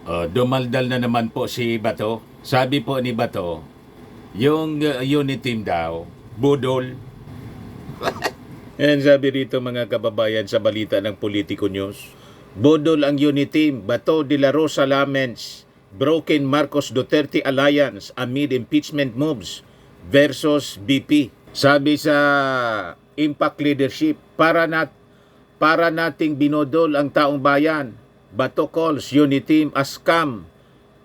Dumaldal na naman po si Bato. Sabi po ni Bato, yung unit team daw, budol. Yan sabi rito mga kababayan sa balita ng Politico News. Budol ang unit team, Bato de la Rosa laments broken Marcos Duterte alliance amid impeachment moves versus BP. Sabi sa Impact Leadership, para nating binodol ang taong bayan. Bato calls unit team a scam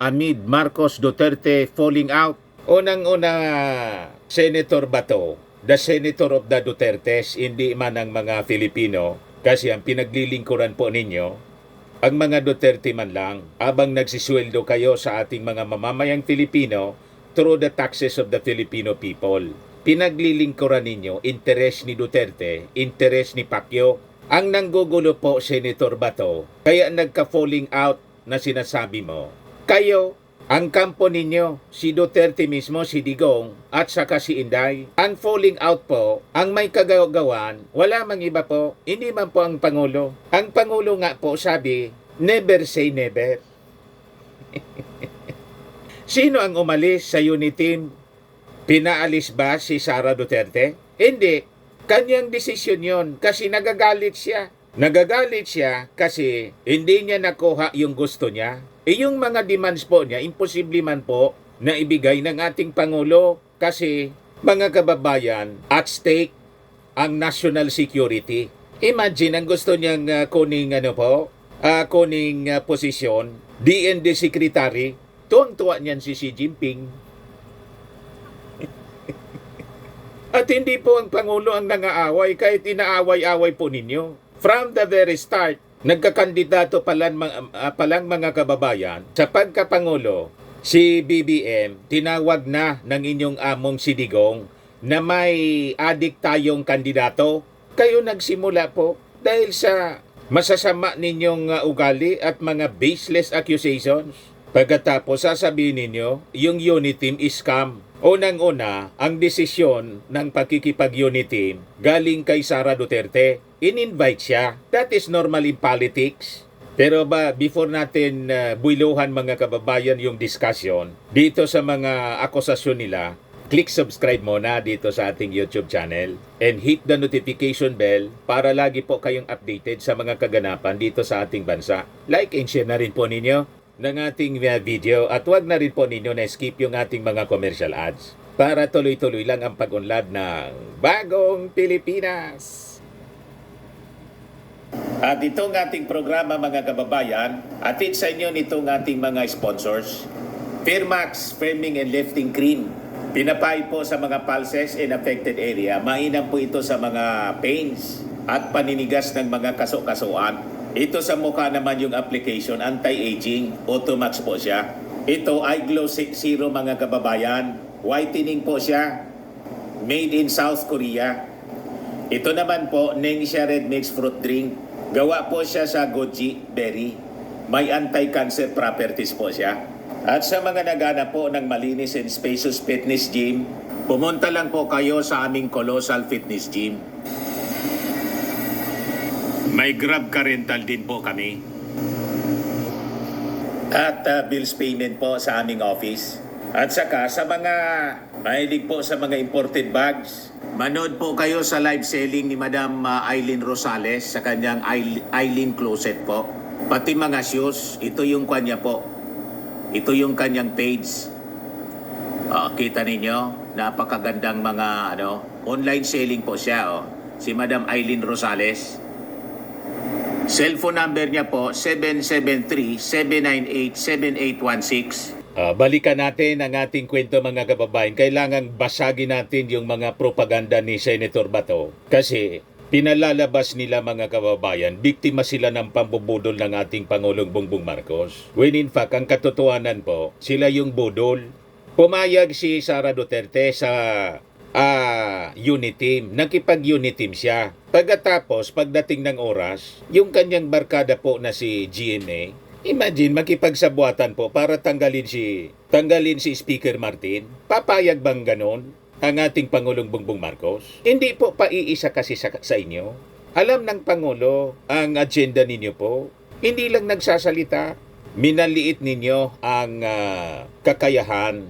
amid Marcos Duterte falling out. Unang-una, Senator Bato, the Senator of the Dutertes, hindi man ang mga Filipino, kasi ang pinaglilingkuran po ninyo, ang mga Duterte man lang, abang nagsisweldo kayo sa ating mga mamamayang Filipino through the taxes of the Filipino people. Pinaglilingkuran ninyo, interes ni Duterte, interes ni Pacquiao. Ang nanggugulo po, Senator Bato, kaya nagka-falling out na sinasabi mo. Kayo, ang kampo ninyo, si Duterte mismo, si Digong, at saka si Inday. Ang falling out po, ang may kagagawan, wala mang iba po, hindi man po ang Pangulo. Ang Pangulo nga po sabi, never say never. Sino ang umalis sa unit team? Pinaalis ba si Sara Duterte? Hindi. Kanyang desisyon yon kasi nagagalit siya. Nagagalit siya kasi hindi niya nakuha yung gusto niya. Yung mga demands po niya, imposible man po na ibigay ng ating Pangulo kasi mga kababayan, at stake ang national security. Imagine, ang gusto niyang kuning posisyon, DND Secretary, tuwang-tuwa niyan si Xi Jinping. At hindi po ang Pangulo ang nangaaway kahit inaaway-away po ninyo. From the very start, nagkakandidato palang mga kababayan sa pagkapangulo, si BBM, tinawag na ng inyong among si Digong na may adik tayong kandidato. Kayo nagsimula po dahil sa masasama ninyong ugali at mga baseless accusations. Pagkatapos sasabihin ninyo, yung unit team is scam. Unang-una, ang desisyon ng pagkikipag-unit team galing kay Sara Duterte. In-invite siya. That is normal in politics. Pero before natin builuhan mga kababayan yung discussion dito sa mga akusasyon nila, click subscribe muna dito sa ating YouTube channel and hit the notification bell para lagi po kayong updated sa mga kaganapan dito sa ating bansa. Like and share na rin po ninyo ng ating video at huwag na rin po ninyo na skip yung ating mga commercial ads para tuloy-tuloy lang ang pag-unlad ng Bagong Pilipinas. At itong ating programa mga kababayan, atid sa inyo nitong ating mga sponsors. Firmax Firming and Lifting Cream. Pinapay po sa mga pulses in affected area. Mainam po ito sa mga pains at paninigas ng mga kaso-kasuan. Ito sa mukha naman yung application, anti-aging, Automax po siya. Ito ay Glow Zero mga kababayan. Whitening po siya. Made in South Korea. Ito naman po, Nengxia Red Mix Fruit Drink. Gawa po siya sa goji berry. May anti-cancer properties po siya. At sa mga nagana po ng malinis and spacious fitness gym, pumunta lang po kayo sa aming Colossal Fitness Gym. May Grab ka rental din po kami. At bills payment po sa aming office. At saka sa mga mahilig po sa mga imported bags, manood po kayo sa live selling ni Madam Eileen Rosales sa kanyang Eileen Closet po. Pati mga shoes, ito yung kanya po. Ito yung kanyang page. Kita ninyo, napakagandang mga online selling po siya. Si Madam Eileen Rosales. Cellphone number niya po, 773-798-7816. Balikan natin ang ating kwento mga kababayan. Kailangan basagin natin yung mga propaganda ni Senator Bato. Kasi pinalalabas nila mga kababayan, biktima sila ng pambubudol ng ating Pangulong Bongbong Marcos. When in fact, ang katotohanan po, sila yung budol. Pumayag si Sara Duterte sa unit team. Nakipag-unit team siya. Pagkatapos, pagdating ng oras, yung kanyang barkada po na si GMA, imagine, makipagsabuatan po para tanggalin si Speaker Martin. Papayag bang ganon ang ating Pangulong Bongbong Marcos? Hindi po paiisa kasi sa inyo. Alam ng Pangulo ang agenda ninyo po. Hindi lang nagsasalita. minaliit ninyo ang kakayahan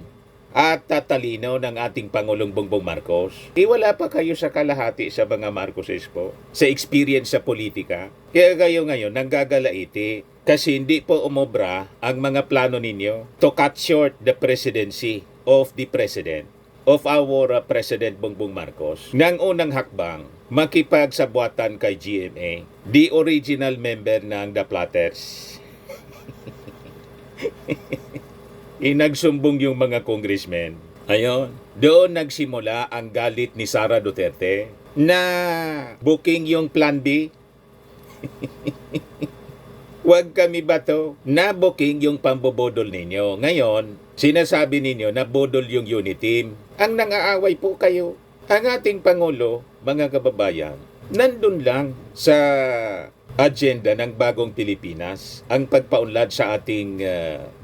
at tatalino ng ating Pangulong Bongbong Marcos. Wala pa kayo sa kalahati sa mga Marcoses po, sa experience sa politika. Kaya kayo ngayon nanggagalaiti kasi hindi po umobra ang mga plano ninyo to cut short the presidency of the President, of our President Bongbong Marcos. Nang unang hakbang, makipagsabuatan kay GMA, the original member ng The Platters. Inagsumbong yung mga congressmen. Ayon, doon nagsimula ang galit ni Sara Duterte na booking yung Plan B. Huwag kami ba to? Na booking yung pambobodol ninyo. Ngayon, sinasabi ninyo na bodol yung unit team. Ang nangaaway po kayo. Ang ating Pangulo, mga kababayan, nandun lang sa agenda ng bagong Pilipinas ang pagpaunlad sa ating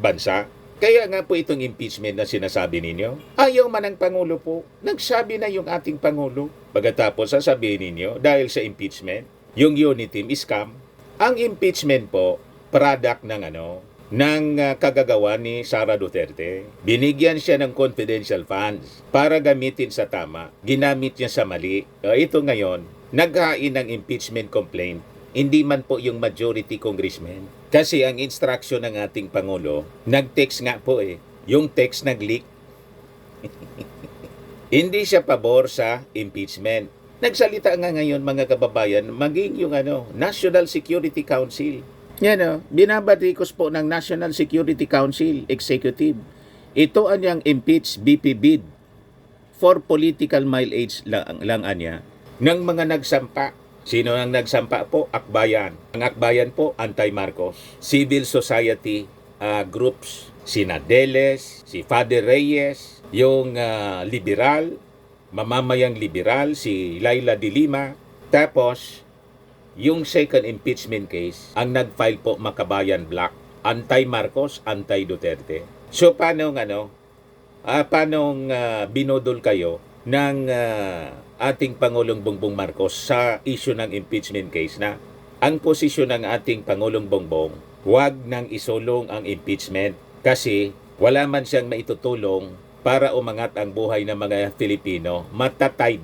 bansa. Kaya nga po itong impeachment na sinasabi ninyo, ayaw man ang Pangulo po. Nagsabi na yung ating Pangulo. Pagkatapos sasabihin ninyo, dahil sa impeachment, yung unit team is scam. Ang impeachment po, product ng kagagawa ni Sara Duterte. Binigyan siya ng confidential funds para gamitin sa tama. Ginamit niya sa mali. Ito ngayon, naghain ng impeachment complaint. Hindi man po yung majority congressman. Kasi ang instruction ng ating Pangulo, nag-text nga po yung text nag-leak. Hindi siya pabor sa impeachment. Nagsalita nga ngayon mga kababayan, maging yung National Security Council. Yan binabatikos po ng National Security Council Executive. Ito anyang impeach BP bid for political mileage lang anya ng mga nagsampa. Sino ang nagsampa po? Akbayan. Ang Akbayan po, anti-Marcos. Civil society groups. Si Nadeles, si Father Reyes, yung liberal, mamamayang liberal, si Laila de Lima. Tapos, yung second impeachment case, ang nag-file po Makabayan Black, anti-Marcos, anti-Duterte. So, paano binodol kayo ng ating Pangulong Bongbong Marcos sa issue ng impeachment case na ang posisyon ng ating Pangulong Bongbong, huwag nang isulong ang impeachment kasi wala man siyang maitutulong para umangat ang buhay ng mga Filipino. Matatali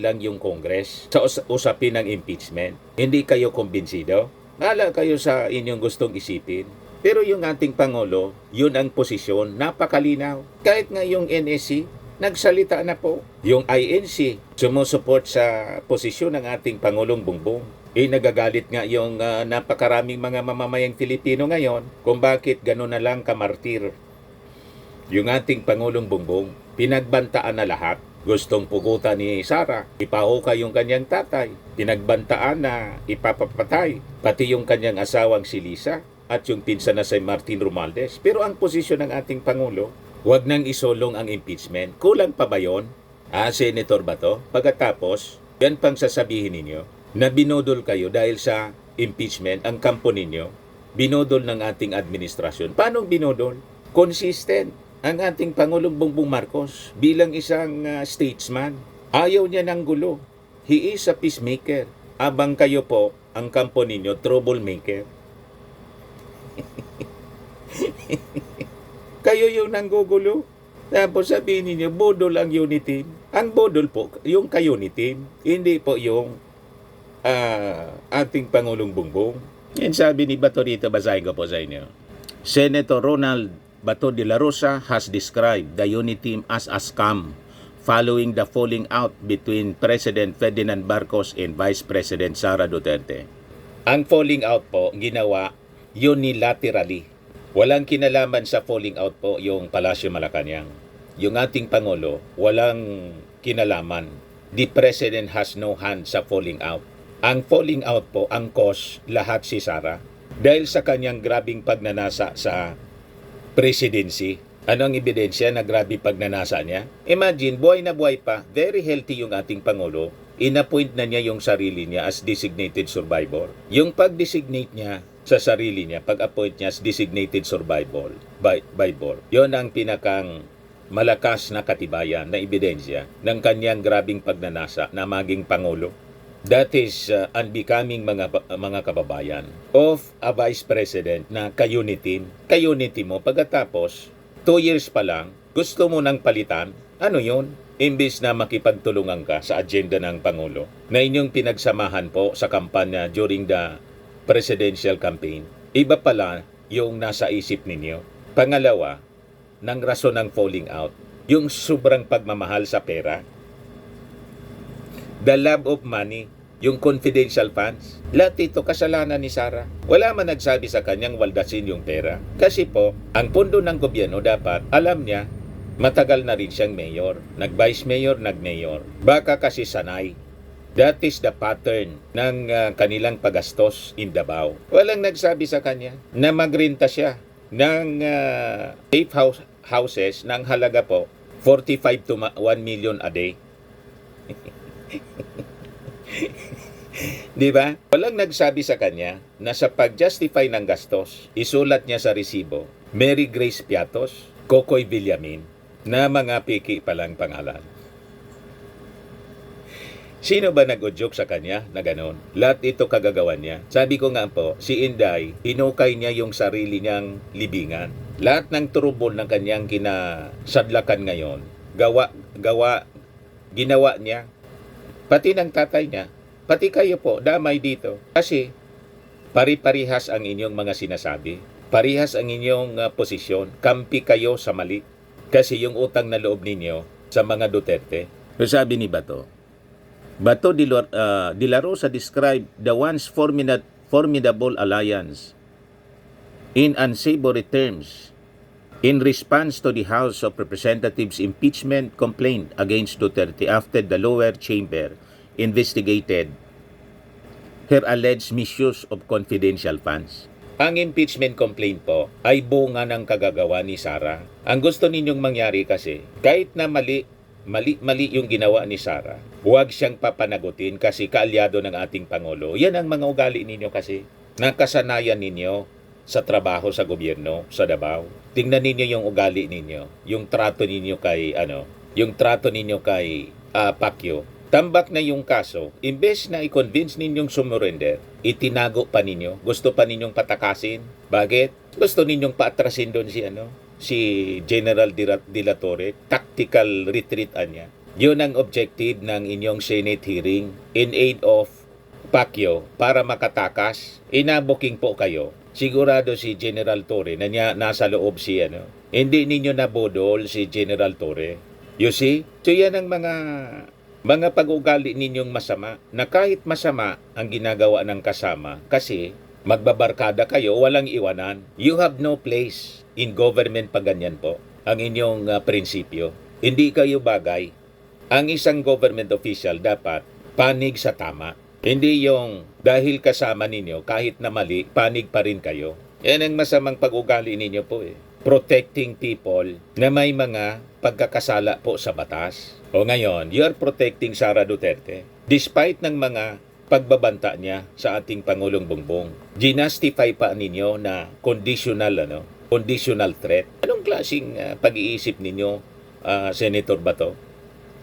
lang yung Congress sa usapin ng impeachment. Hindi kayo kumbinsido? Wala kayo sa inyong gustong isipin. Pero yung ating Pangulo, yun ang posisyon, napakalinaw. Kahit nga yung NSC, nagsalita na po. Yung INC, sumusuport sa posisyon ng ating Pangulong Bongbong. Nagagalit nga yung napakaraming mga mamamayang Filipino ngayon kung bakit gano'n na lang kamartir. Yung ating Pangulong Bongbong, pinagbantaan na lahat. Gustong pugutan ni Sara, ipahukay yung kanyang tatay. Pinagbantaan na ipapapatay, pati yung kanyang asawang si Lisa at yung pinsan na si Martin Romualdez. Pero ang posisyon ng ating Pangulo, huwag nang isolong ang impeachment. Kulang pa ba yun? Senator ba to? Pagkatapos, yan pang sasabihin ninyo na binodol kayo dahil sa impeachment, ang kampo ninyo, binodol ng ating administrasyon. Paano binodol? Consistent ang ating Pangulong Bongbong Marcos bilang isang statesman. Ayaw niya ng gulo. He is a peacemaker. Abang kayo po, ang kampo ninyo, troublemaker. Kayo yung nanggugulo. Tapos sabihin niyo, bodol ang unit team. Ang bodol po, yung ka-unit team. Hindi po yung ating Pangulong Bongbong. Yan sabi ni Bato dito, basahin ko po sa inyo. Senator Ronald Bato de la Rosa has described the unit team as a scam following the falling out between President Ferdinand Marcos and Vice President Sara Duterte. Ang falling out po, ginawa unilaterally. Walang kinalaman sa falling out po yung Palasyo Malacanang. Yung ating Pangulo, walang kinalaman. The President has no hand sa falling out. Ang falling out po, ang cause, lahat si Sara. Dahil sa kanyang grabing pagnanasa sa presidency. Ano ang ebidensya na grabe pagnanasa niya? Imagine, buhay na buhay pa, very healthy yung ating Pangulo. Inappoint na niya yung sarili niya as designated survivor. Yung pag-designate niya sa sarili niya, pag-appoint niya as designated survivor, yon ang pinakang malakas na katibayan na ebidensya ng kanyang grabing pagnanasa na maging Pangulo. That is unbecoming mga kababayan of a vice president na ka-unity mo pagkatapos 2 years pa lang gusto mo nang palitan. Ano yun? Imbis na makipagtulungan ka sa agenda ng Pangulo na inyong pinagsamahan po sa kampanya during the presidential campaign, iba pala yung nasa isip ninyo. Pangalawa, ng rason ng falling out, yung sobrang pagmamahal sa pera, the love of money, yung confidential funds. Lahat ito kasalanan ni Sara. Wala man nagsabi sa kanyang waldasin yung pera. Kasi po, ang pondo ng gobyerno dapat, alam niya, matagal na rin siyang mayor. Nag-vice mayor, nag-mayor. Baka kasi sanay. That is the pattern ng kanilang pagastos in Davao. Walang nagsabi sa kanya na magrenta siya ng safe houses ng halaga po 45 to 1 million a day. Di ba? Walang nagsabi sa kanya na sa pag-justify ng gastos, isulat niya sa resibo, Mary Grace Piatos, Kokoy Villamin, na mga piki palang pangalan. Sino ba nag-udyok sa kanya na ganon? Lahat ito kagagawan niya. Sabi ko nga po, si Inday, hinukay niya yung sarili niyang libingan. Lahat ng turubol ng kanyang kinasadlakan ngayon, ginawa niya. Pati ng tatay niya, pati kayo po, damay dito. Kasi pari-parihas ang inyong mga sinasabi. Parihas ang inyong posisyon. Kampi kayo sa mali. Kasi yung utang na loob ninyo sa mga Duterte. So sabi ni Bato de la Rosa described the once formidable alliance in unsavory terms in response to the House of Representatives impeachment complaint against Duterte after the lower chamber investigated her alleged misuse of confidential funds. Ang impeachment complaint po ay bunga ng kagagawa ni Sara. Ang gusto ninyong mangyari kasi, kahit na mali yung ginawa ni Sara, huwag siyang papanagutin kasi kaalyado ng ating Pangulo. Yan ang mga ugali ninyo kasi. Nakasanayan ninyo sa trabaho sa gobyerno, sa Davao. Tingnan ninyo yung ugali ninyo, yung trato ninyo kay Pacquiao. Tambak na yung kaso, imbes na i-convince ninyong sumurrender, itinago pa ninyo, gusto pa ninyong patakasin. Bakit? Gusto ninyong paatrasin doon si General De La Torre, tactical retreat niya. Yun ang objective ng inyong Senate hearing in aid of Pacquiao para makatakas. Inabuking po kayo. Sigurado si General Torre na nasa loob Hindi ninyo nabodol si General Torre. You see? So yan ang mga pag-ugali ninyong masama na kahit masama ang ginagawa ng kasama kasi magbabarkada kayo, walang iwanan. You have no place in government pag ganyan po. Ang inyong prinsipyo. Hindi kayo bagay. Ang isang government official dapat panig sa tama. Hindi yung dahil kasama ninyo, kahit na mali, panig pa rin kayo. Yan ang masamang pag-ugali ninyo po Protecting people na may mga pagkakasala po sa batas. O ngayon, you're protecting Sara Duterte despite ng mga pagbabanta niya sa ating Pangulong Bongbong. Ginastify pa ninyo na conditional threat. Anong klaseng pag-iisip ninyo, Senator Bato?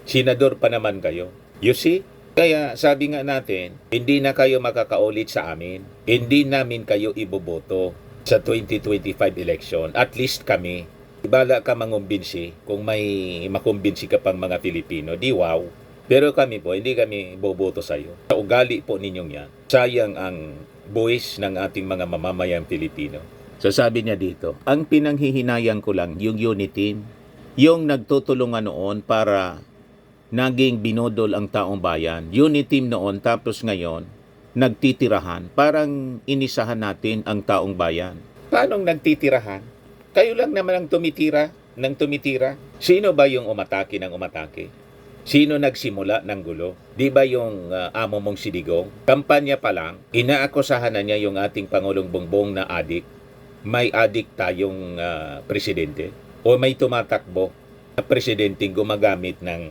Senador pa naman kayo. You see? Kaya sabi nga natin, hindi na kayo makakaulit sa amin. Hindi namin kayo iboboto sa 2025 election. At least kami. Ibala ka mangumbinsi kung may makumbinsi ka pang mga Pilipino. Di wow. Pero kami po, hindi kami boboto sa iyo. Sa ugali po ninyong yan, sayang ang buwis ng ating mga mamamayang Pilipino. So sabi niya dito, ang pinanghihinayang ko lang yung unity, yung nagtutulungan noon para naging binodol ang taong bayan. Unity noon tapos ngayon, nagtitirahan. Parang inisahan natin ang taong bayan. Paano nagtitirahan? Kayo lang naman ang tumitira. Sino ba yung umatake ng umatake? Sino nagsimula ng gulo? Di ba yung amo mong si Digong? Kampanya pa lang, inaakusahan na niya yung ating Pangulong Bongbong na adik. May adik tayong presidente. O may tumatakbo na presidenteng gumagamit ng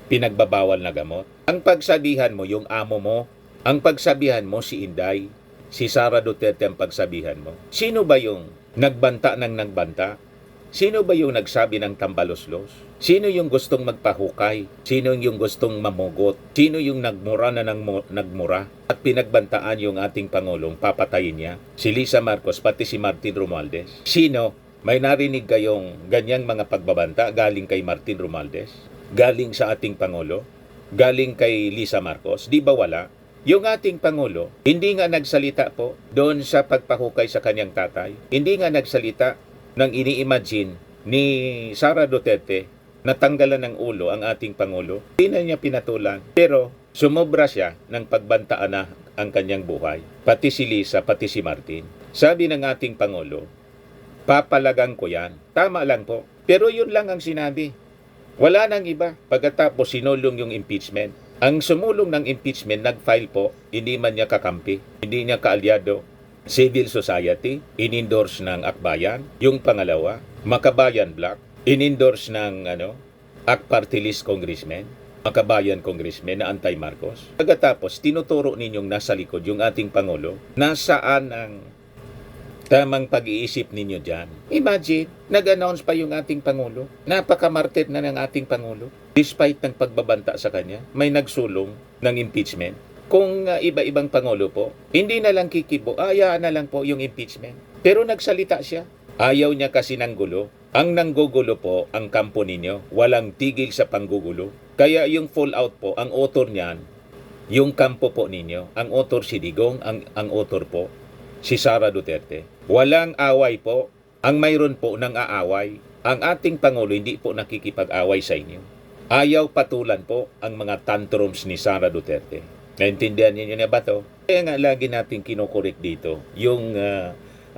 pinagbabawal na gamot. Ang pagsabihan mo, yung amo mo, ang pagsabihan mo si Inday, si Sara Duterte ang pagsabihan mo. Sino ba yung nagbanta ng nagbanta? Sino ba yung nagsabi ng tambaloslos? Sino yung gustong magpahukay? Sino yung gustong mamugot? Sino yung nagmura na nagmura? At pinagbantaan yung ating Pangulong papatayin niya? Si Lisa Marcos pati si Martin Romualdez. Sino? May narinig kayong ganyang mga pagbabanta galing kay Martin Romualdez? Galing sa ating Pangulo? Galing kay Lisa Marcos? Di ba wala? Yung ating Pangulo, hindi nga nagsalita po doon sa pagpahukay sa kanyang tatay. Hindi nga nagsalita nang ini-imagine ni Sara Duterte na tanggalan ng ulo ang ating Pangulo. Hindi na niya pinatulan. Pero sumobra siya ng pagbantaan na ang kanyang buhay. Pati si Lisa, pati si Martin. Sabi ng ating Pangulo, papalagang ko yan. Tama lang po. Pero yun lang ang sinabi. Wala nang iba. Pagkatapos sinulong yung impeachment. Ang sumulong ng impeachment, nag-file po, hindi man niya kakampi, hindi niya kaalyado. Civil society, in-endorse ng Akbayan. Yung pangalawa, Makabayan Black, in-endorse ng AK Party List Congressman, Makabayan Congressman na anti-Marcos. Pagkatapos, tinuturo ninyong nasa likod yung ating Pangulo, nasaan ang tamang pag-iisip ninyo dyan. Imagine, nag-announce pa yung ating Pangulo. Napakamartir na ng ating Pangulo. Despite ng pagbabanta sa kanya, may nagsulong ng impeachment. Kung iba-ibang Pangulo po, hindi na lang kikibo, hayaan na lang po yung impeachment. Pero nagsalita siya. Ayaw niya kasi ng gulo. Ang nanggugulo po ang kampo ninyo. Walang tigil sa panggugulo. Kaya yung fallout po, ang author niyan, yung kampo po ninyo. Ang author si Digong, ang author po, si Sara Duterte. Walang away po. Ang mayroon po ng aaway. Ang ating Pangulo hindi po nakikipag-away sa inyo. Ayaw patulan po ang mga tantrums ni Sara Duterte. Naintindihan niyo na ba to? Kaya nga lagi natin kinukorek dito yung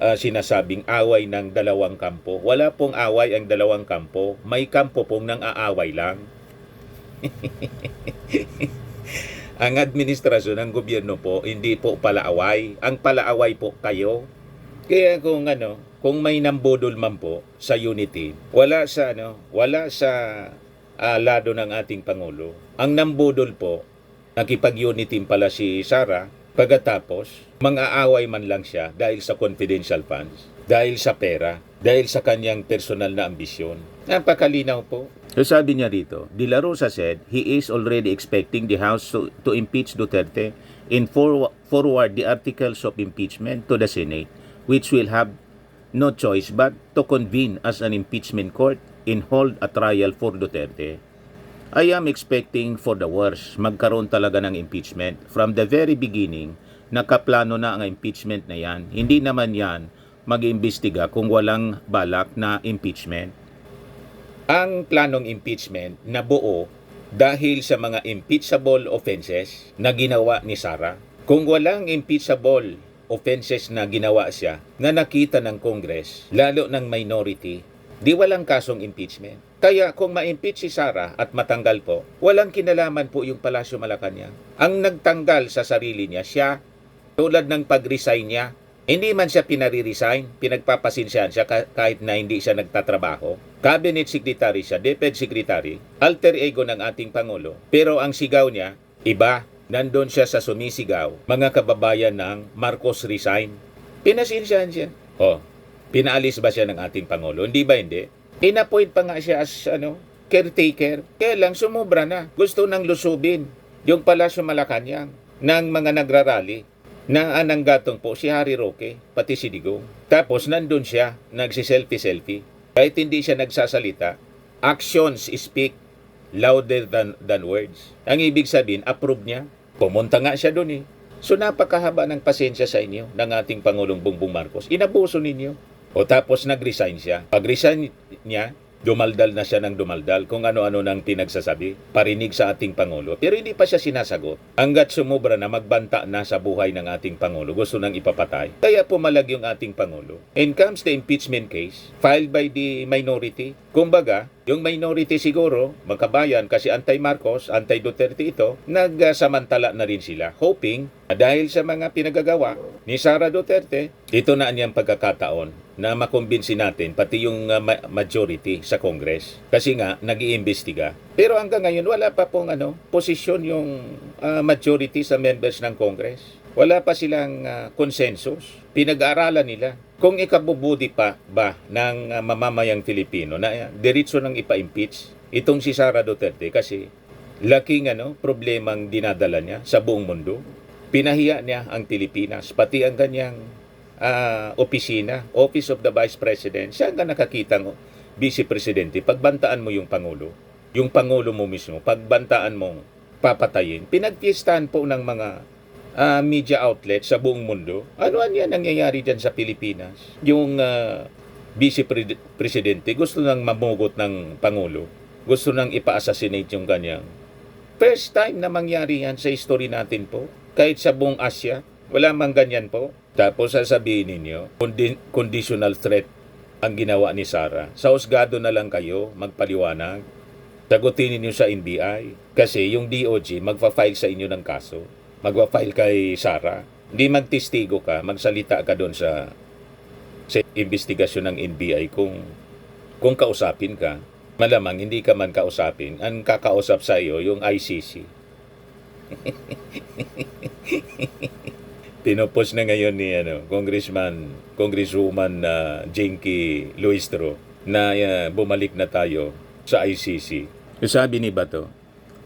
sinasabing away ng dalawang kampo. Wala pong away ang dalawang kampo. May kampo pong nang aaway lang. Ang administrasyon ng gobyerno po, hindi po palaaway. Ang palaaway po kayo. Kaya kung may nambudol man po sa unity, wala sa lado ng ating Pangulo. Ang nambudol po, nakipag-unity pala si Sara, pagkatapos, mang-aaway man lang siya dahil sa confidential funds, dahil sa pera, dahil sa kanyang personal na ambisyon. Napakalinaw po. So sabi niya rito, De La Rosa said he is already expecting the House to impeach Duterte and forward the articles of impeachment to the Senate, which will have no choice but to convene as an impeachment court and hold a trial for Duterte. I am expecting for the worst. Magkaroon talaga ng impeachment. From the very beginning, nakaplano na ang impeachment na yan. Hindi naman yan mag-imbestiga kung walang balak na impeachment. Ang planong impeachment na buo dahil sa mga impeachable offenses na ginawa ni Sara. Kung walang impeachable offenses na ginawa siya, na nakita ng Congress, lalo ng minority, di walang kasong impeachment. Kaya kung ma-impeach si Sara at matanggal po, walang kinalaman po yung Palasyo Malacanang. Ang nagtanggal sa sarili niya, siya, tulad ng pag-resign niya, hindi man siya pinare-resign, pinagpapasinsyahan siya kahit na hindi siya nagtatrabaho. Cabinet Secretary siya, DepEd Secretary, alter ego ng ating Pangulo. Pero ang sigaw niya, iba, nandun siya sa sumisigaw, mga kababayan ng Marcos resign. Pinasinsyahan siya. Pinaalis ba siya ng ating Pangulo? Hindi ba hindi? Inapoint pa nga siya as caretaker. Kaya lang sumubra na. Gusto nang lusubin yung Palasyo Malacanang ng mga nagrarally na ananggatong po si Harry Roque, pati si Digong. Tapos nandun siya, nagsiselfie-selfie. Kahit hindi siya nagsasalita, actions speak louder than words. Ang ibig sabihin, approve niya. Pumunta nga siya doon eh. So napakahaba ng pasensya sa inyo ng ating Pangulong Bongbong Marcos. Inabuso ninyo. O tapos nag-resign siya. Pag-resign niya, dumaldal na siya ng dumaldal kung ano-ano nang pinagsasabi, parinig sa ating Pangulo. Pero hindi pa siya sinasagot. Hanggat sumubra na, magbanta na sa buhay ng ating Pangulo. Gusto nang ipapatay. Kaya pumalag yung ating Pangulo. And comes the impeachment case filed by the minority. Kumbaga, yung minority siguro, magkabayan kasi anti-Marcos, anti-Duterte ito, nagsamantala na rin sila. Hoping, dahil sa mga pinagagawa ni Sara Duterte, ito na niyang pagkakataon na makumbinsi natin, pati yung majority sa Congress. Kasi nga, nag-iimbestiga. Pero hanggang ngayon, wala pa pong posisyon yung majority sa members ng Congress. Wala pa silang consensus. Pinag-aaralan nila Kung ikabubuti pa ba ng mamamayang Filipino na diretso nang ipa-impeach itong si Sara Duterte kasi laking problemang dinadala niya sa buong mundo. Pinahiya niya ang Pilipinas, pati ang kanyang opisina, Office of the Vice President. Siya ang nakakitang Vice Presidente. Pagbantaan mo yung Pangulo, yung Pangulo mo mismo, pagbantaan mong papatayin. Pinagpiestahan po ng mga media outlet sa buong mundo. Ano yan nangyayari dyan sa Pilipinas? Yung Vice Presidente gusto nang mamugot ng Pangulo. Gusto nang ipa-assassinate yung kanyang. First time na mangyari yan sa history natin po. Kahit sa buong Asia, wala mang ganyan po. Tapos sasabihin ninyo, conditional threat ang ginawa ni Sara. Sa husgado na lang kayo magpaliwanag. Sagutin ninyo sa NBI. Kasi yung DOJ magpa-file sa inyo ng kaso. Magpa-file kay Sara. Hindi magtestigo ka, magsalita ka doon sa investigasyon ng NBI kung kausapin ka. Malamang hindi ka man kausapin. Ang kakausap sa iyo yung ICC. Pinopos na ngayon ni Congresswoman Jinky Luistro na bumalik na tayo sa ICC. Sabi ni Bato,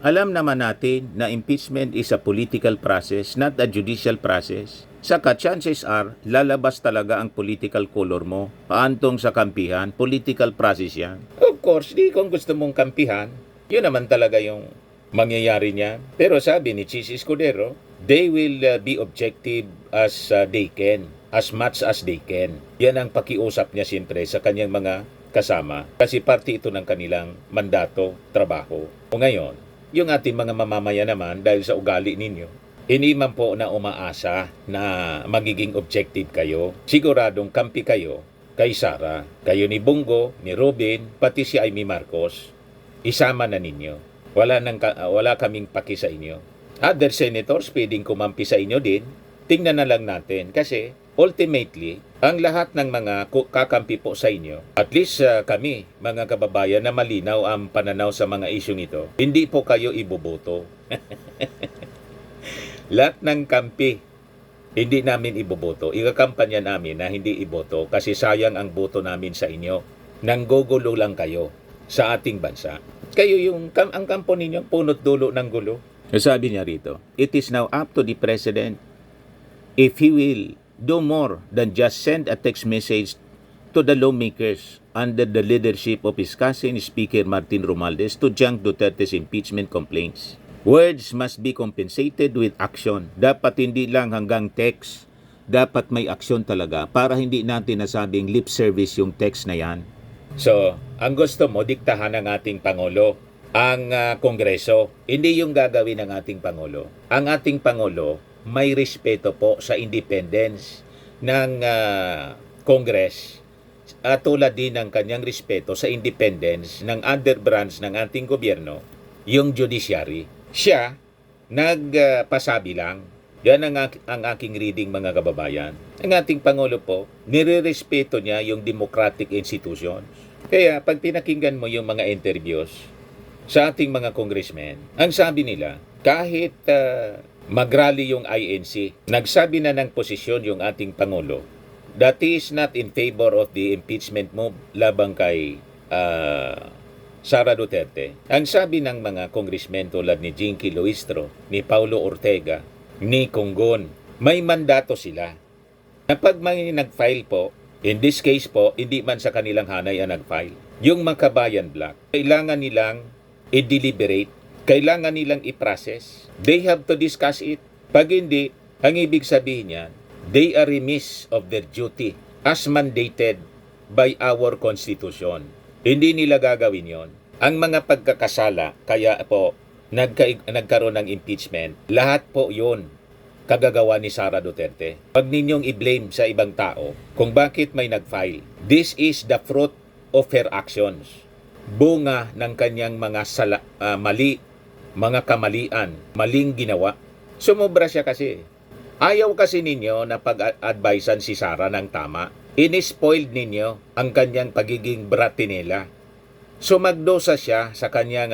alam naman natin na impeachment is a political process, not a judicial process. Saka chances are, lalabas talaga ang political color mo. Paantong sa kampihan, political process yan. Of course, kung gusto mong kampihan, yun naman talaga yung mangyayari niya. Pero sabi ni Chis Escudero, they will be objective as they can, as much as they can. Yan ang pakiusap niya siyempre sa kanyang mga kasama. Kasi parte ito ng kanilang mandato, trabaho. O ngayon, yung ating mga mamamayan naman, dahil sa ugali ninyo, hindi man po na umaasa na magiging objective kayo. Siguradong kampi kayo kay Sara. Kayo ni Bongo, ni Robin, pati si Amy Marcos. Isama na ninyo. Wala kaming paki sa inyo. Other senators pwedeng kumampi sa inyo din. Tingnan na lang natin kasi ultimately, ang lahat ng mga kakampi po sa inyo, at least kami, mga kababayan na malinaw ang pananaw sa mga isyong ito, hindi po kayo iboboto. Lahat ng kampi, hindi namin iboboto. Ikakampanya namin na hindi iboto kasi sayang ang boto namin sa inyo. Nanggugulo lang kayo sa ating bansa. Kayo ang kampo ninyo, punot dulo ng gulo. Sabi niya rito, it is now up to the President if he will do more than just send a text message to the lawmakers under the leadership of his cousin Speaker Martin Romualdez to junk Duterte's impeachment complaints. Words must be compensated with action. Dapat hindi lang hanggang text. Dapat may aksyon talaga para hindi natin nasabing lip service yung text na yan. So, ang gusto mo, diktahan ng ating Pangulo, ang Kongreso. Hindi yung gagawin ng ating Pangulo. Ang ating Pangulo, may respeto po sa independence ng Congress at tulad din ng kanyang respeto sa independence ng other branch ng ating gobyerno, yung judiciary. Siya, nagpasabi lang. Yan ang aking reading mga kababayan. Ang ating Pangulo po, nire-respeto niya yung democratic institutions. Kaya pag pinakinggan mo yung mga interviews sa ating mga congressmen, ang sabi nila, kahit mag-rally yung INC, nagsabi na ng posisyon yung ating Pangulo that he is not in favor of the impeachment move labang kay Sara Duterte. Ang sabi ng mga congressmen tulad ni Jinky Luistro, ni Paulo Ortega, ni Conggon, may mandato sila. Na pag may nag-file po, in this case po, hindi man sa kanilang hanay ang nag-file, yung mga kabayan black, kailangan nilang i-deliberate, kailangan nilang i-process. They have to discuss it. Pag hindi, ang ibig sabihin niyan, they are remiss of their duty as mandated by our Constitution. Hindi nila gagawin yon. Ang mga pagkakasala, kaya po nagkaroon ng impeachment, lahat po yon kagagawa ni Sara Duterte. Pag ninyong i-blame sa ibang tao kung bakit may nag-file, this is the fruit of her actions. Bunga ng kanyang mga mali, mga kamalian, maling ginawa. Sumobra siya kasi. Ayaw kasi ninyo na pag-advisean si Sara ng tama. Inispoiled ninyo ang kanyang pagiging bratinela. Sumagdosa siya sa kanyang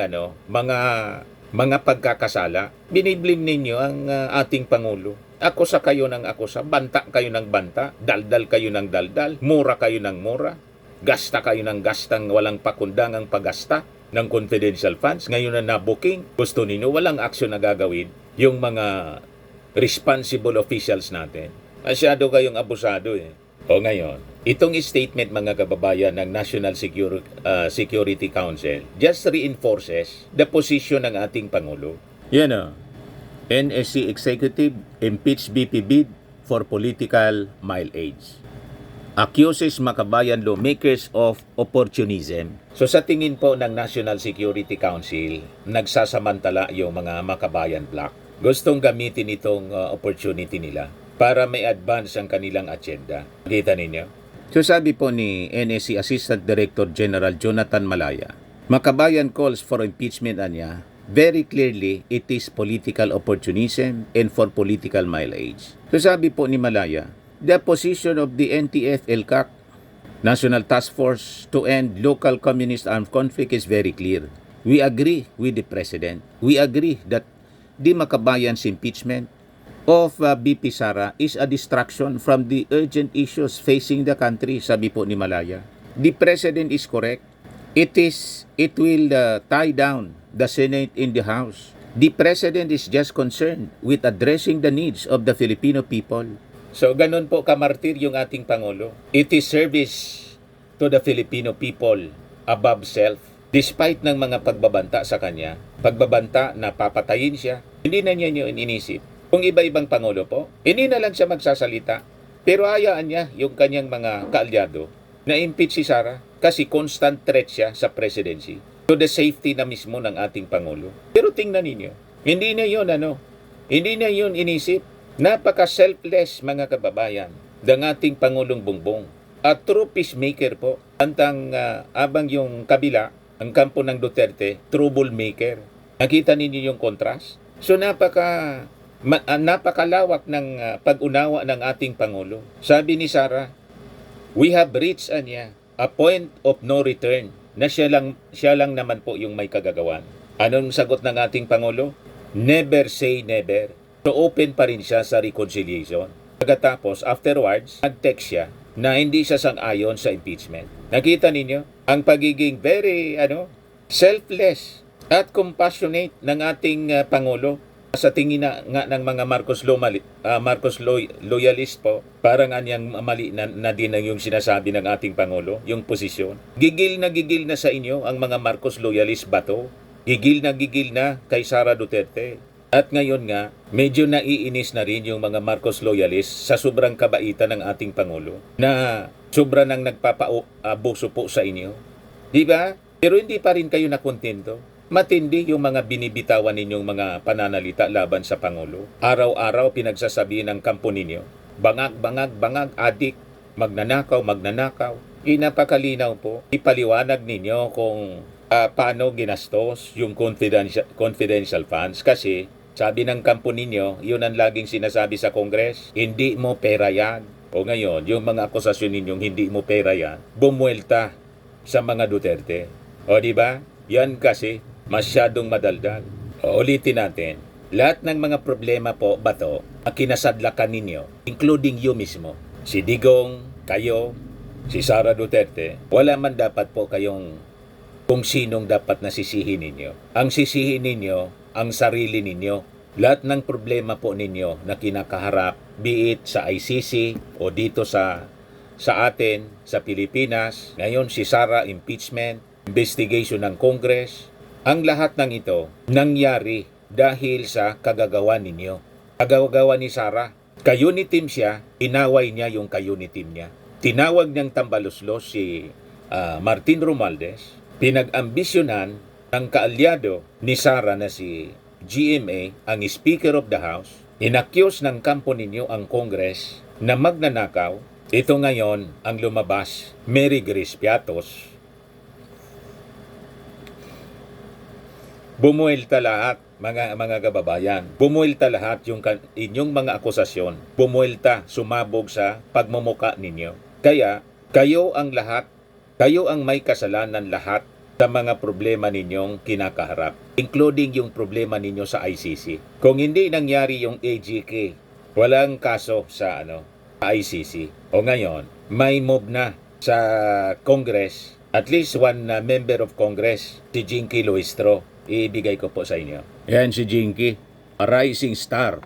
mga pagkakasala. Biniblim ninyo ang ating Pangulo. Akusa kayo ng akusa, banta kayo ng banta, daldal kayo ng daldal, mura kayo ng mura, gasta kayo ng gastang walang pakundangang paggasta ng confidential funds. Ngayon na na-booking, gusto ninyo, walang aksyon na gagawin yung mga responsible officials natin. Masyado kayong abusado eh. O ngayon, itong statement mga kababayan ng National Security Council just reinforces the position ng ating Pangulo. Yan o. NSC Executive impeach BP bid for political mileage. Accuses Makabayan lawmakers of opportunism. So sa tingin po ng National Security Council, nagsasamantala yung mga Makabayan bloc. Gustong gamitin itong opportunity nila para may advance ang kanilang agenda. Kita ninyo? So sabi po ni NSC Assistant Director General Jonathan Malaya, Makabayan calls for impeachment niya. Very clearly, it is political opportunism and for political mileage. So sabi po ni Malaya, the position of the NTF-ELCAC, National Task Force to End Local Communist Armed Conflict is very clear. We agree with the President. We agree that the Makabayan's impeachment of BP Sara is a distraction from the urgent issues facing the country, sabi po ni Malaya. The President is correct. It will tie down the Senate in the House. The President is just concerned with addressing the needs of the Filipino people. So, ganun po kamartir yung ating Pangulo. It is service to the Filipino people above self. Despite ng mga pagbabanta sa kanya, pagbabanta na papatayin siya, hindi na niya yun inisip. Kung iba-ibang Pangulo po, hindi na lang siya magsasalita. Pero hayaan niya yung kanyang mga kaalyado na impeach si Sara kasi constant threat siya sa presidency to the safety na mismo ng ating Pangulo. Pero tingnan ninyo, hindi na yun inisip. Napaka-selfless mga kababayan ng ating Pangulong Bongbong. At true peacemaker po, antang abang yung kabila, ang kampo ng Duterte, troublemaker. Nakita ninyo yung contrast? So napakalawak ng pag-unawa ng ating Pangulo. Sabi ni Sara, we have reached a point of no return na siya lang naman po yung may kagagawan. Anong sagot ng ating Pangulo? Never say never. So open pa rin siya sa reconciliation. Pagkatapos, afterwards, nag-text siya na hindi siya sang-ayon sa impeachment. Nakita ninyo ang pagiging very selfless at compassionate ng ating Pangulo. Sa tingin nga ng mga Marcos loyalist po, parang anyang mali na din ang yung sinasabi ng ating Pangulo, yung posisyon. Gigil na sa inyo ang mga Marcos loyalist ba to? Gigil na kay Sara Duterte. At ngayon nga, medyo naiinis na rin yung mga Marcos loyalist sa sobrang kabaitan ng ating Pangulo na sobra nang nagpapaabuso po sa inyo. Di ba? Pero hindi pa rin kayo nakontento. Matindi yung mga binibitawan ninyong mga pananalita laban sa Pangulo. Araw-araw pinagsasabi ng kampo ninyo, bangag, adik, magnanakaw. Inapakalinaw po. Ipaliwanag ninyo kung paano ginastos yung confidential funds kasi sabi ng kampo ninyo, yun ang laging sinasabi sa Congress, hindi mo pera yan. O ngayon, yung mga akusasyon ninyong hindi mo pera yan, bumuelta sa mga Duterte. O di ba? Yan kasi masyadong madaldal. O, ulitin natin. Lahat ng mga problema po ba to, kinasadlakan ninyo, including you mismo, si Digong, kayo, si Sara Duterte, wala man dapat po kayong kung sinong dapat nasisihin ninyo. Ang sisihin ninyo, ang sarili ninyo. Lahat ng problema po ninyo na kinakaharap, be it sa ICC o dito sa atin, sa Pilipinas, ngayon si Sara impeachment, investigation ng Congress, ang lahat ng ito nangyari dahil sa kagagawa ninyo. Kagagawa ni Sara, ka-unity siya, inaway niya yung ka-unity niya. Tinawag niyang tambaluslos si Martin Romualdez, pinag-ambisyonan ng kaalyado ni Sara na si GMA, ang Speaker of the House, inakyos ng kampo ninyo ang Congress na magnanakaw. Ito ngayon ang lumabas, Mary Grace Piatos. Bumuelta lahat, mga kababayan. Bumuelta lahat yung inyong mga akusasyon. Bumuelta, sumabog sa pagmumuka ninyo. Kaya, kayo ang may kasalanan lahat sa mga problema ninyong kinakaharap, including yung problema ninyo sa ICC. Kung hindi nangyari yung AGK Walang kaso sa ICC. O ngayon, may move na sa Congress, at least one member of Congress, si Jinky Luistro. Ibigay ko po sa inyo. Yan si Jinky, a rising star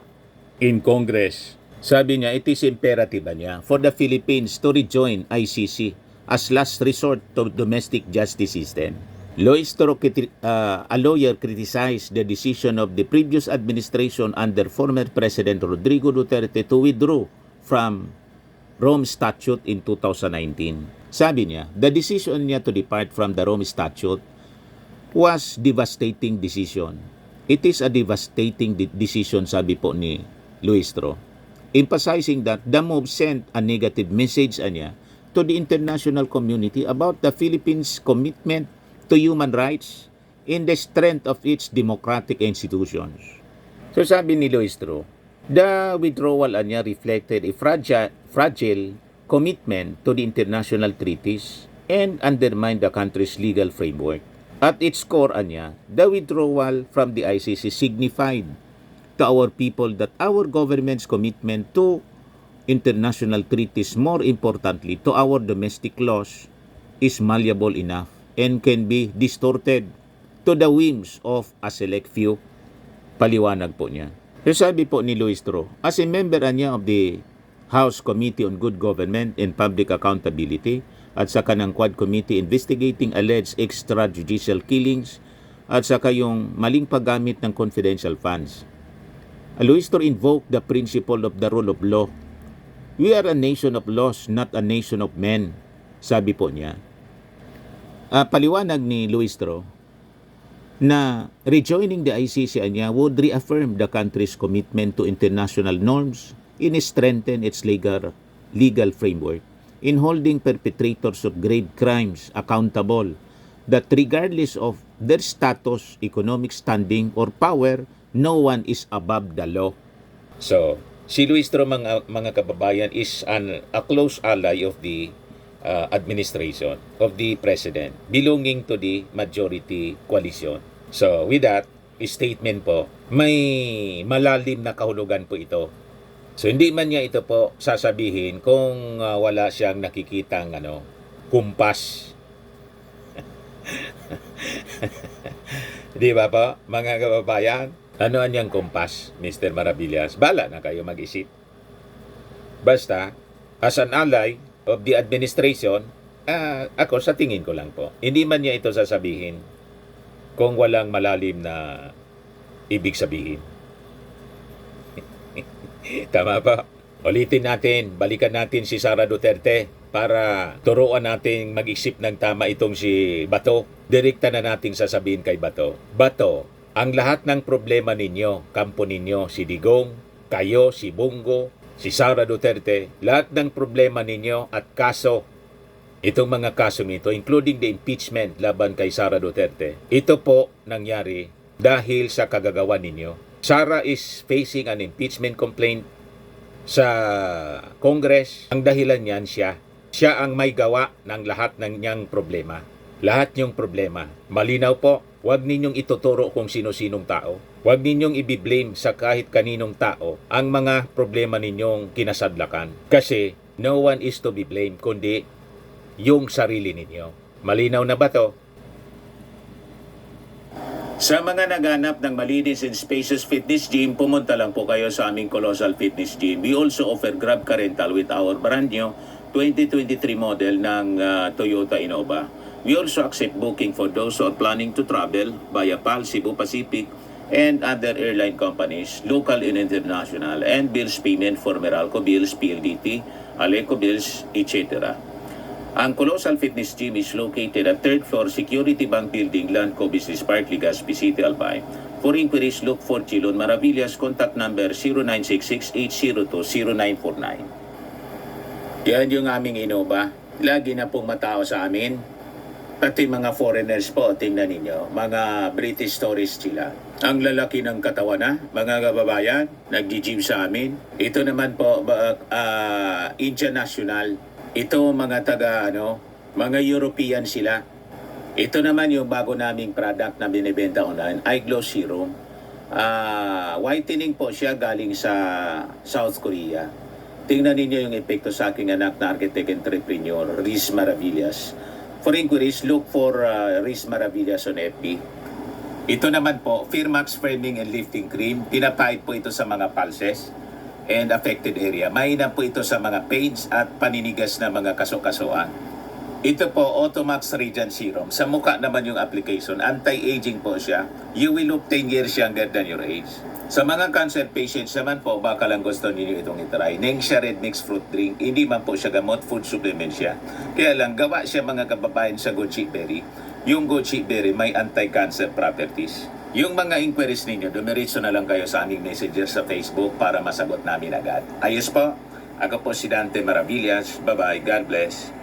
in Congress. Sabi niya, it is imperative niya for the Philippines to rejoin ICC as last resort to domestic justice system. Luistro, a lawyer, criticized the decision of the previous administration under former President Rodrigo Duterte to withdraw from Rome Statute in 2019. Sabi niya, the decision niya to depart from the Rome Statute was devastating decision. It is a devastating decision, sabi po ni Luistro, emphasizing that the move sent a negative message niya to the international community about the Philippines' commitment to human rights in the strength of its democratic institutions. So sabi ni Luistro, the withdrawal niya reflected a fragile commitment to the international treaties and undermined the country's legal framework. At its core niya, the withdrawal from the ICC signified to our people that our government's commitment to international treaties, more importantly to our domestic laws, is malleable enough and can be distorted to the whims of a select few. Paliwanag po niya. So sabi po ni Luistro, as a member niya of the House Committee on Good Government and Public Accountability at saka ng Quad Committee investigating alleged extrajudicial killings at saka yung maling paggamit ng confidential funds, Luistro invoked the principle of the rule of law. We are a nation of laws, not a nation of men, sabi po niya. Paliwanag ni Luistro na rejoining the ICC niya would reaffirm the country's commitment to international norms in strengthen its legal framework in holding perpetrators of grave crimes accountable, that regardless of their status, economic standing, or power, no one is above the law. So, si Luistro, mga kababayan, is a close ally of the administration of the president, belonging to the majority coalition. So with that statement po, may malalim na kahulugan po ito. So hindi man niya ito po sasabihin kung wala siyang nakikitang kumpas. Di ba po, mga kababayan? Ano anyang kumpas, Mr. Maravillas? Bala na kayo mag-isip. Basta, as an ally of the administration, ako sa tingin ko lang po, hindi man niya ito sasabihin kung walang malalim na ibig sabihin. Tama ba? Ulitin natin, balikan natin si Sara Duterte para turuan natin mag-isip ng tama itong si Bato. Direkta na nating sasabihin kay Bato, Bato, ang lahat ng problema ninyo, kampo ninyo, si Digong, kayo, si Bongo, si Sara Duterte, lahat ng problema ninyo at kaso, itong mga kasong ito, including the impeachment laban kay Sara Duterte, ito po nangyari dahil sa kagagawa ninyo. Sara is facing an impeachment complaint sa Congress. Ang dahilan niyan siya. Siya ang may gawa ng lahat ng niyang problema. Lahat niyong problema. Malinaw po, huwag ninyong ituturo kung sino-sinong tao. Huwag ninyong ibiblame sa kahit kaninong tao ang mga problema ninyong kinasadlakan. Kasi no one is to be blamed kundi yung sarili ninyo. Malinaw na ba to? Sa mga naghanap ng malinis and spacious fitness gym, pumunta lang po kayo sa aming Colossal Fitness Gym. We also offer Grab Car Rental with our brand new 2023 model ng Toyota Innova. We also accept booking for those who are planning to travel via PAL, Cebu Pacific, and other airline companies, local and international, and bills payment for Meralco Bills, PLDT, Aleco Bills, etc. Ang Colossal Fitness Gym is located at 3rd floor Security Bank Building, Landco Business Park, Legazpi City, Albay. For inquiries, look for Chilon Maravillas. Contact number 0966-802-0949. Yan yung aming Innova. Lagi na pong matao sa amin. Pati mga foreigners po, tingnan ninyo. Mga British tourists sila. Ang lalaki ng katawan na, mga kababayan, nag-gym sa amin. Ito naman po, Indian National. Ito mga mga European sila. Ito naman yung bago naming product na binibenta online, iGlow Serum. Whitening po siya galing sa South Korea. Tingnan ninyo yung epekto sa aking anak na architect entrepreneur, Riz Maravillas. For inquiries, look for Riz Maravillas on FB. Ito naman po, Firmax Framing and Lifting Cream. Pinapahid po ito sa mga pulses and affected area. Mainam po ito sa mga pains at paninigas na mga kaso-kasuan. Ito po, Automax Radiant Serum. Sa mukha naman yung application. Anti-aging po siya. You will look 10 years younger than your age. Sa mga cancer patients naman po, baka lang gusto niyo itong itry. Nengxia Red Mix Fruit Drink. Hindi man po siya gamot, food supplement siya. Kaya lang, gawa siya mga kababayan sa goji berry. Yung goji berry may anti-cancer properties. Yung mga inquiries ninyo, dumiritso na lang kayo sa aming messenger sa Facebook para masagot namin agad. Ayos po. Ako po si Dante Maravillas. Bye-bye. God bless.